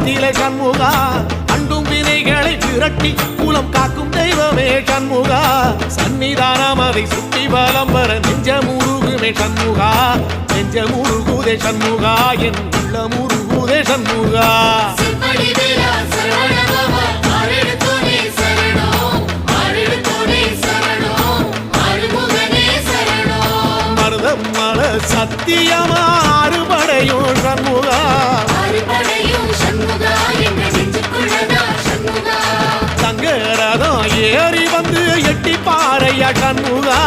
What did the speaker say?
நிலை சண்முகா அண்டும் வினைகளை விரட்டி குலம் காக்கும் தெய்வமே சண்முகா சன்னிதானம் அதை சுற்றி பலம் வர நெஞ்சமுருகுமே சண்முகா நெஞ்சமுருகுதே சண்முகா என் உள்ளமுருகுதே சண்முகா மருதம் மல சத்தியமா அறுபடையும் சண்முகா தங்கரதம் ஏறி வந்து எட்டி பாறையா சண்முகா